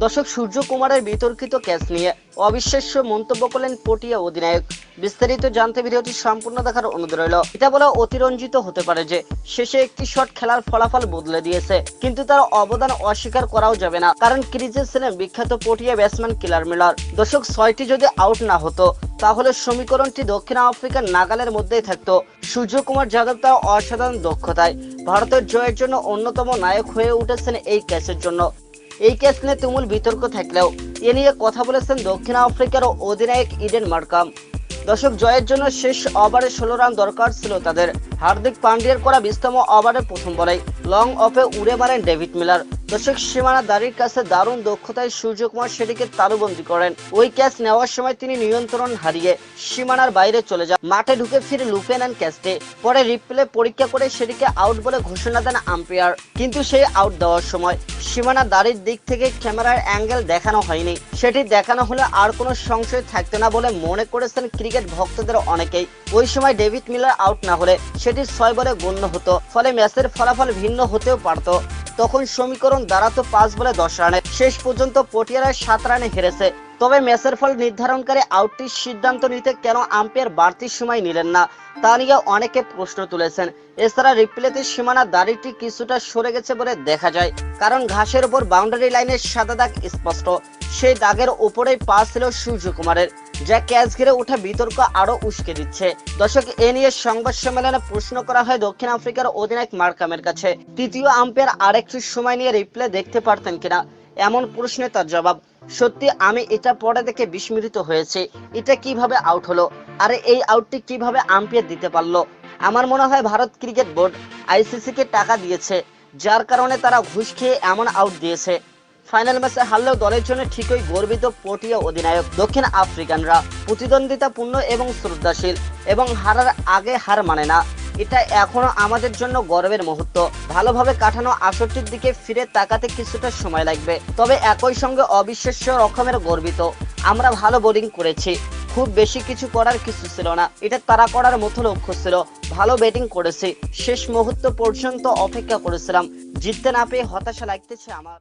দর্শক, সূর্যকুমারের বিতর্কিত ক্যাচ নিয়ে অবিশ্বাস্য মন্তব্য করলেন পটিয়া অধিনায়ক। বিস্তারিত জানতে ভিডিওটি সম্পূর্ণ দেখার অনুরোধ রইল। এটা বলা অতিরঞ্জিত হতে পারে যে শেষে একটি শট খেলার ফলাফল বদলে দিয়েছে, কিন্তু তার অবদান অস্বীকার করাও যাবে না, কারণ ক্রিজে ছিলেন বিখ্যাত পটিয়া ব্যাটসম্যান কিলার মিলার। দর্শক, 6টি যদি আউট না হতো তাহলে সমীকরণটি দক্ষিণ আফ্রিকার নাগালের মধ্যেই থাকতো। সূর্যকুমার যাদব তার অসাধারণ দক্ষতায় ভারতের জয়ের জন্য অন্যতম নায়ক হয়ে উঠেছেন এই ক্যাচের জন্য। এই ক্যাচ নিয়ে তুমুল বিতর্ক থাকলেও এ নিয়ে কথা বলেছেন দক্ষিণ আফ্রিকার অধিনায়ক ইডেন মার্কাম। দর্শক, জয়ের জন্য শেষ ওভারে 16 রান দরকার ছিল তাদের। হার্দিক পান্ডিয়ার করা 20তম ওভারের প্রথম বলেই লং অফে উড়ে মারেন ডেভিড মিলার। দর্শক, সীমানা দাঁড়ির কাছে দারুণ দক্ষতায় সূর্যকুমার সেটিকে তালুবন্দী করেন। ওই ক্যাচ নেওয়ার সময় তিনি নিয়ন্ত্রণ হারিয়ে সীমানার বাইরে চলে যান, মাঠে ঢুকে ফিরে লুফে নেন ক্যাচটি। পরে রিপ্লে পরীক্ষা করে সেটিকে আউট বলে ঘোষণা দেন আম্পায়ার, কিন্তু সেই আউট দেওয়ার সময় সীমানা দাঁড়ির দিক থেকে ক্যামেরার অ্যাঙ্গেল দেখানো হয়নি। সেটি দেখানো হলে আর কোনো সংশয় থাকতো না বলে মনে করেছেন ক্রিকেট ভক্তদের অনেকেই। ওই সময় ডেভিড মিলার আউট না হলে সেটি 6 বলে গণ্য হতো, ফলে ম্যাচের ফলাফল ভিন্ন হতেও পারত। তখন সমীকরণ দাঁড়াতো 5 বলে 10 রানে। শেষ পর্যন্ত পটিয়ারা 7 রানে হেরেছে। তবে ম্যাচের ফল নির্ধারণকারী আউটটির সিদ্ধান্ত নিতে কেন আম্পায়ার বাড়তি সময় নিলেন না তা নিয়ে অনেকে প্রশ্ন তুলেছেন। এছাড়া রিপ্লেতে সীমানা দাড়িটি কিছুটা সরে গেছে বলে দেখা যায়, কারণ ঘাসের উপর বাউন্ডারি লাইনের সাদা দাগ স্পষ্ট। সেই দাগের উপরেই পা ছিল সূর্যকুমারের, যা ক্যাচ ঘিরে ওঠা বিতর্ক আরো উস্কে দিচ্ছে। দর্শক, এ নিয়ে সংবাদ সম্মেলনে প্রশ্ন করা হয় দক্ষিণ আফ্রিকার অধিনায়ক মার্কামের কাছে তৃতীয় আম্পায়ার আরেকটু সময় নিয়ে রিপ্লে দেখতে পারতেন কিনা। এমন প্রশ্নে তার জবাব, সত্যি আমি এটা পরে দেখে বিস্মিত হয়েছি। এটা কিভাবে আউট হলো, আরে এই আউটটি কিভাবে আম্পায়ার দিতে পারলো। আমার মনে হয় ভারত ক্রিকেট বোর্ড আইসিসি কে টাকা দিয়েছে, যার কারণে তারা ঘুষ খেয়ে এমন আউট দিয়েছে। ফাইনাল ম্যাচে হারলেও দলের জন্য ঠিকই গর্বিত পটিয়া অধিনায়ক। দক্ষিণ আফ্রিকানরা প্রতিদ্বন্দ্বিতাপূর্ণ এবং শ্রদ্ধাশীল, এবং হারার আগে হার মানে না। এটা এখনো আমাদের জন্য গর্বের মুহূর্ত। ভালোভাবে কাটানো আসরটির দিকে ফিরে তাকাতে কিছুটা সময় লাগবে, তবে একই সঙ্গে অবিশ্বাস্য রকমের গর্বিত। আমরা ভালো বোলিং করেছি, খুব বেশি কিছু করার কিছু ছিল না, এটা তারা করার মতো লক্ষ্য ছিল। ভালো ব্যাটিং করেছি, শেষ মুহূর্ত পর্যন্ত অপেক্ষা করেছিলাম। জিততে না পেয়ে হতাশা লাগতেছে আমার।